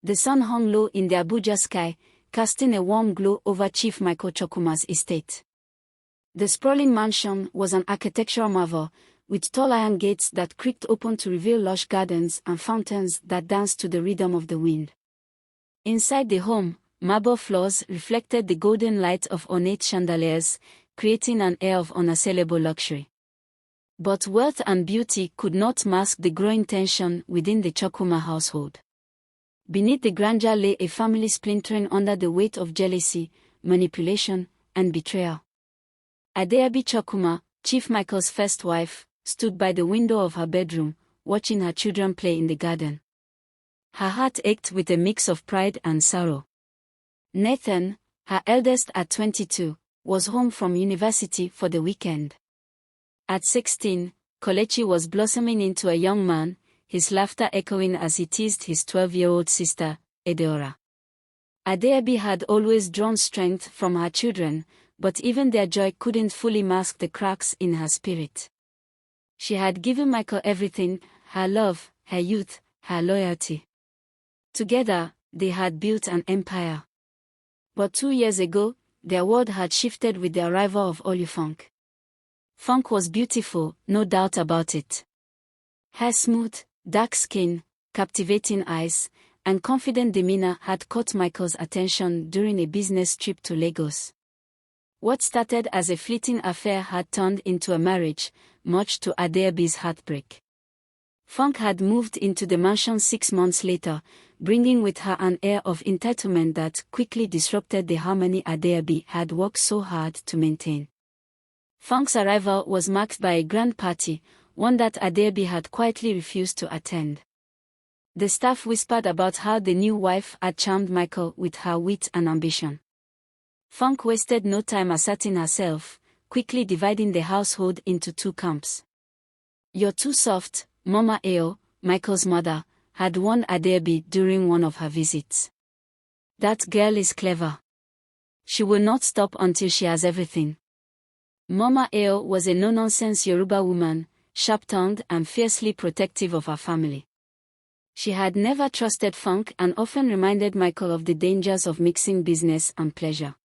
The sun hung low in the Abuja sky, casting a warm glow over Chief Michael Chukwuma's estate. The sprawling mansion was an architectural marvel, with tall iron gates that creaked open to reveal lush gardens and fountains that danced to the rhythm of the wind. Inside the home, marble floors reflected the golden light of ornate chandeliers, creating an air of unassailable luxury. But wealth and beauty could not mask the growing tension within the Chukwuma household. Beneath the grandeur lay a family splintering under the weight of jealousy, manipulation, and betrayal. Adabi Chukwuma, Chief Michael's first wife, stood by the window of her bedroom, watching her children play in the garden. Her heart ached with a mix of pride and sorrow. Nathan, her eldest at 22, was home from university for the weekend. At 16, Kelechi was blossoming into a young man, his laughter echoing as he teased his 12-year-old sister, Edeora. Adabi had always drawn strength from her children, but even their joy couldn't fully mask the cracks in her spirit. She had given Michael everything: her love, her youth, her loyalty. Together, they had built an empire. But 2 years ago, their world had shifted with the arrival of Olufunk. Funk was beautiful, no doubt about it. Her smooth, dark skin, captivating eyes, and confident demeanor had caught Michael's attention during a business trip to Lagos. What started as a fleeting affair had turned into a marriage, much to Adabi's heartbreak. Funk had moved into the mansion 6 months later, bringing with her an air of entitlement that quickly disrupted the harmony Adabi had worked so hard to maintain. Funk's arrival was marked by a grand party, one that Adabi had quietly refused to attend. The staff whispered about how the new wife had charmed Michael with her wit and ambition. Funk wasted no time asserting herself, quickly dividing the household into 2 camps. "You're too soft," Mama Ao, Michael's mother, had warned Adabi during one of her visits. "That girl is clever. She will not stop until she has everything." Mama Ao was a no-nonsense Yoruba woman, sharp-tongued and fiercely protective of her family. She had never trusted Funk and often reminded Michael of the dangers of mixing business and pleasure.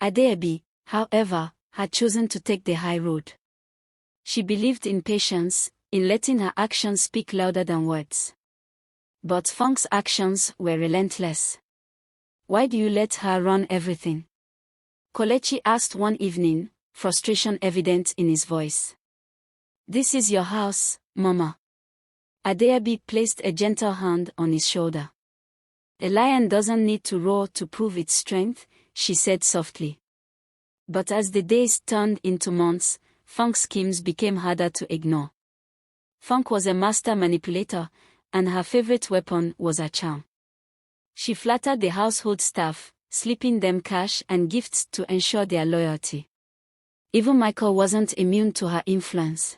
Adabi, however, had chosen to take the high road. She believed in patience, in letting her actions speak louder than words. But Funk's actions were relentless. "Why do you let her run everything?" Kelechi asked one evening, frustration evident in his voice. "This is your house, Mama." Adabi placed a gentle hand on his shoulder. "A lion doesn't need to roar to prove its strength," she said softly. But as the days turned into months, Funk's schemes became harder to ignore. Funk was a master manipulator, and her favorite weapon was her charm. She flattered the household staff, slipping them cash and gifts to ensure their loyalty. Even Michael wasn't immune to her influence.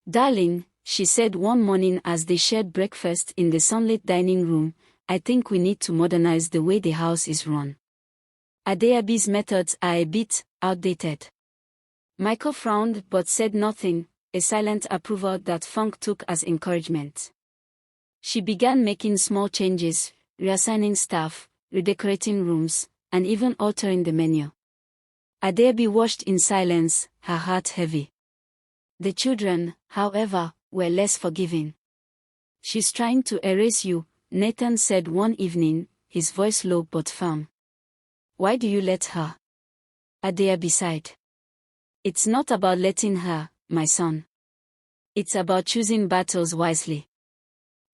"Darling," she said one morning as they shared breakfast in the sunlit dining room, "I think we need to modernize the way the house is run. Adabi's methods are a bit outdated." Michael frowned but said nothing, a silent approval that Funk took as encouragement. She began making small changes, reassigning staff, redecorating rooms, and even altering the menu. Adabi watched in silence, her heart heavy. The children, however, were less forgiving. "She's trying to erase you," Nathan said one evening, his voice low but firm. "Why do you let her?" Adabi sighed. "It's not about letting her, my son. It's about choosing battles wisely."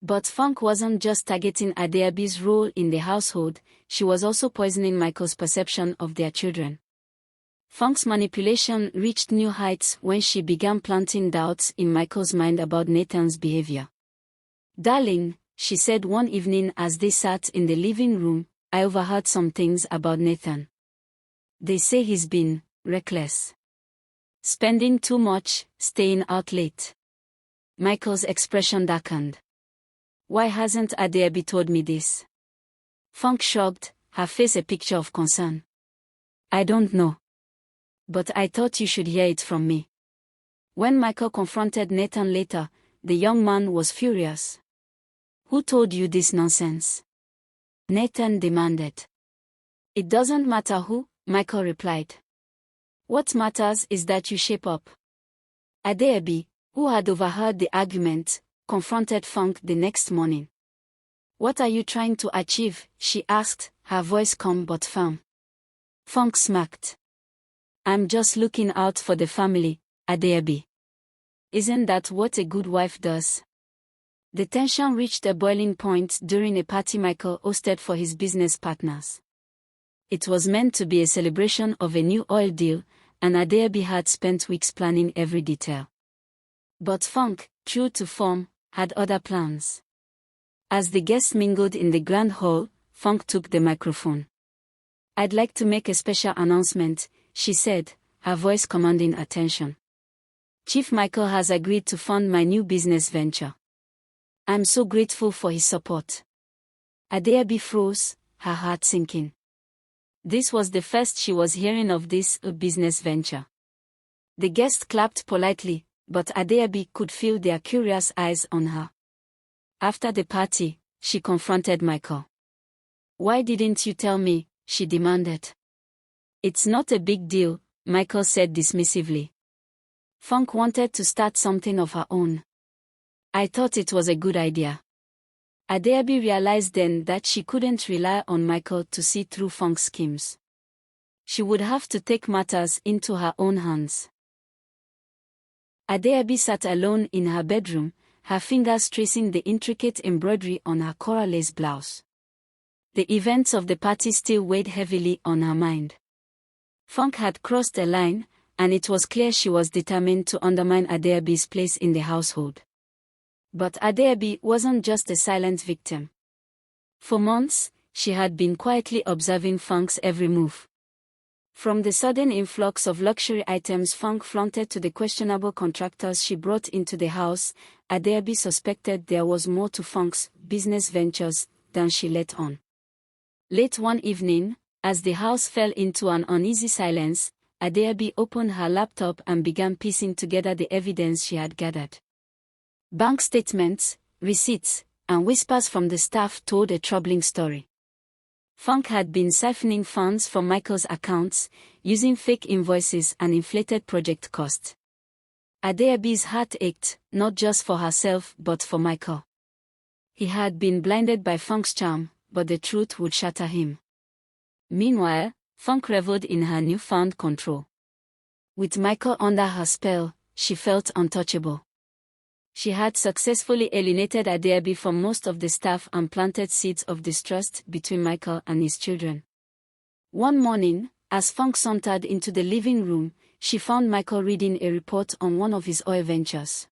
But Funk wasn't just targeting Adabi's role in the household, she was also poisoning Michael's perception of their children. Funk's manipulation reached new heights when she began planting doubts in Michael's mind about Nathan's behavior. "Darling," she said one evening as they sat in the living room, "I overheard some things about Nathan. They say he's been reckless. Spending too much, staying out late." Michael's expression darkened. "Why hasn't Adabi told me this?" Funk shrugged, her face a picture of concern. "I don't know. But I thought you should hear it from me." When Michael confronted Nathan later, the young man was furious. "Who told you this nonsense?" Nathan demanded. It doesn't matter who, Michael replied. What matters is that you shape up. Adabi, who had overheard the argument, confronted Funk the next morning. What are you trying to achieve? She asked, her voice calm but firm. Funk smirked. I'm just looking out for the family, Adabi. Isn't that what a good wife does? The tension reached a boiling point during a party Michael hosted for his business partners. It was meant to be a celebration of a new oil deal, and Adabi had spent weeks planning every detail. But Funk, true to form, had other plans. As the guests mingled in the grand hall, Funk took the microphone. I'd like to make a special announcement, she said, her voice commanding attention. Chief Michael has agreed to fund my new business venture. I'm so grateful for his support. Adabi froze, her heart sinking. This was the first she was hearing of this business venture. The guests clapped politely, but Adabi could feel their curious eyes on her. After the party, she confronted Michael. Why didn't you tell me? She demanded. It's not a big deal, Michael said dismissively. Funk wanted to start something of her own. I thought it was a good idea. Adabi realized then that she couldn't rely on Michael to see through Funk's schemes. She would have to take matters into her own hands. Adabi sat alone in her bedroom, her fingers tracing the intricate embroidery on her coral lace blouse. The events of the party still weighed heavily on her mind. Funk had crossed a line, and it was clear she was determined to undermine Adabi's place in the household. But Adabi wasn't just a silent victim. For months, she had been quietly observing Funk's every move. From the sudden influx of luxury items Funk flaunted to the questionable contractors she brought into the house, Adabi suspected there was more to Funk's business ventures than she let on. Late one evening, as the house fell into an uneasy silence, Adabi opened her laptop and began piecing together the evidence she had gathered. Bank statements, receipts, and whispers from the staff told a troubling story. Funk had been siphoning funds from Michael's accounts, using fake invoices and inflated project costs. Adabi's heart ached, not just for herself but for Michael. He had been blinded by Funk's charm, but the truth would shatter him. Meanwhile, Funk reveled in her newfound control. With Michael under her spell, she felt untouchable. She had successfully alienated Adabi from most of the staff and planted seeds of distrust between Michael and his children. One morning, as Funk sauntered into the living room, she found Michael reading a report on one of his oil ventures.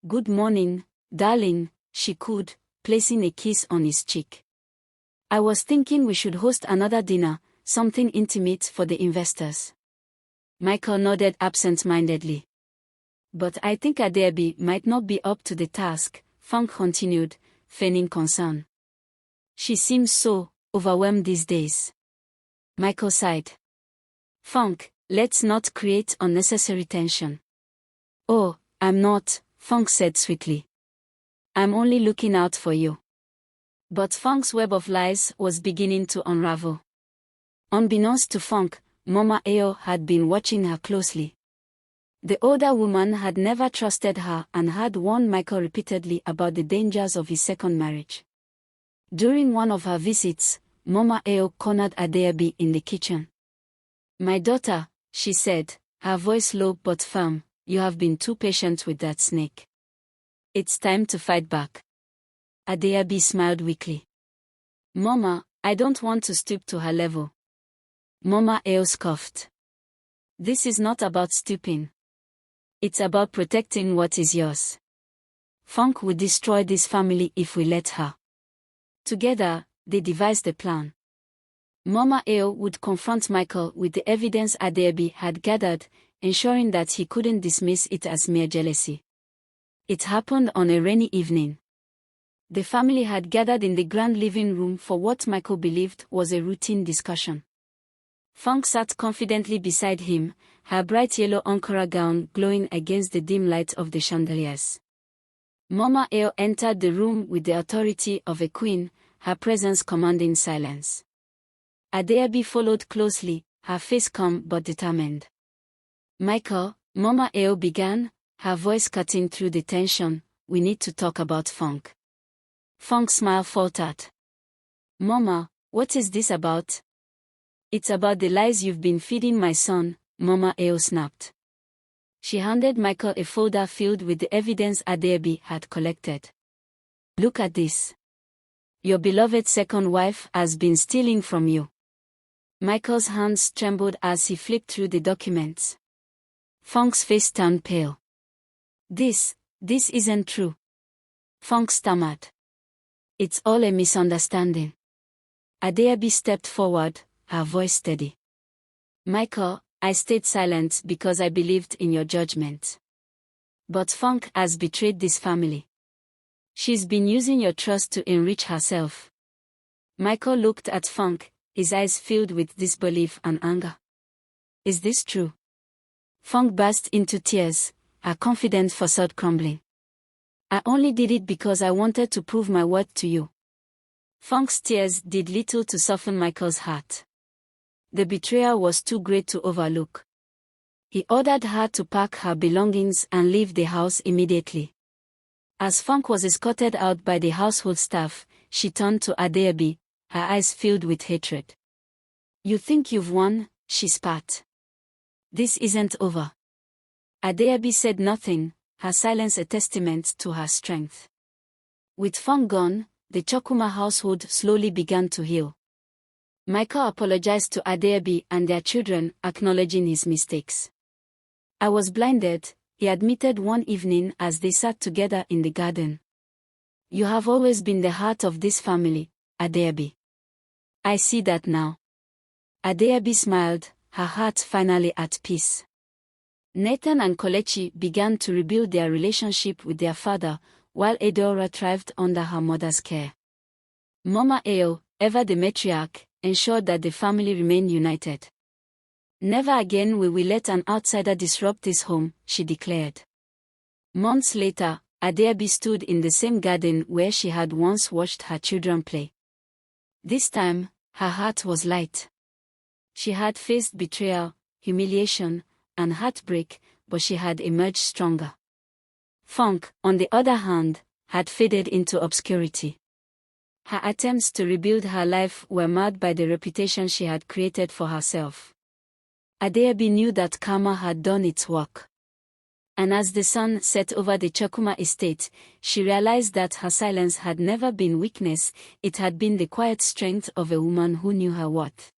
Good morning, darling, she cooed, placing a kiss on his cheek. I was thinking we should host another dinner, something intimate for the investors. Michael nodded absent-mindedly. But I think Adabi might not be up to the task, Funk continued, feigning concern. She seems so overwhelmed these days. Michael sighed. Funk, let's not create unnecessary tension. Oh, I'm not, Funk said sweetly. I'm only looking out for you. But Funk's web of lies was beginning to unravel. Unbeknownst to Funk, Mama Eo had been watching her closely. The older woman had never trusted her and had warned Michael repeatedly about the dangers of his second marriage. During one of her visits, Mama Eo cornered Adabi in the kitchen. My daughter, she said, her voice low but firm, you have been too patient with that snake. It's time to fight back. Adabi smiled weakly. Mama, I don't want to stoop to her level. Mama Eo scoffed. This is not about stooping. It's about protecting what is yours. Funk would destroy this family if we let her. Together, they devised a plan. Mama Eo would confront Michael with the evidence Adabi had gathered, ensuring that he couldn't dismiss it as mere jealousy. It happened on a rainy evening. The family had gathered in the grand living room for what Michael believed was a routine discussion. Funk sat confidently beside him, her bright yellow Ankara gown glowing against the dim light of the chandeliers. Mama Eo entered the room with the authority of a queen, her presence commanding silence. Adabi followed closely, her face calm but determined. "Michael," Mama Eo began, her voice cutting through the tension, "we need to talk about Funk." Funk's smile faltered. "Mama, what is this about?" "It's about the lies you've been feeding my son," Mama Eo snapped. She handed Michael a folder filled with the evidence Adabi had collected. "Look at this. Your beloved second wife has been stealing from you." Michael's hands trembled as he flipped through the documents. Funk's face turned pale. This isn't true." Funk stammered. "It's all a misunderstanding." Adabi stepped forward, her voice steady. "Michael, I stayed silent because I believed in your judgment. But Funk has betrayed this family. She's been using your trust to enrich herself." Michael looked at Funk, his eyes filled with disbelief and anger. "Is this true?" Funk burst into tears, her confident facade crumbling. "I only did it because I wanted to prove my worth to you." Funk's tears did little to soften Michael's heart. The betrayal was too great to overlook. He ordered her to pack her belongings and leave the house immediately. As Funk was escorted out by the household staff, she turned to Adabi, her eyes filled with hatred. "You think you've won?" she spat. "This isn't over." Adabi said nothing, her silence a testament to her strength. With Funk gone, the Chokuma household slowly began to heal. Michael apologized to Adabi and their children, acknowledging his mistakes. "I was blinded," he admitted one evening as they sat together in the garden. "You have always been the heart of this family, Adabi. I see that now." Adabi smiled, her heart finally at peace. Nathan and Kolechi began to rebuild their relationship with their father, while Edora thrived under her mother's care. Mama Eo, ever the matriarch, ensured that the family remained united. "Never again will we let an outsider disrupt this home," she declared. Months later, Adabi stood in the same garden where she had once watched her children play. This time, her heart was light. She had faced betrayal, humiliation, and heartbreak, but she had emerged stronger. Funk, on the other hand, had faded into obscurity. Her attempts to rebuild her life were marred by the reputation she had created for herself. Adabi knew that karma had done its work. And as the sun set over the Chokuma estate, she realized that her silence had never been weakness, it had been the quiet strength of a woman who knew her worth.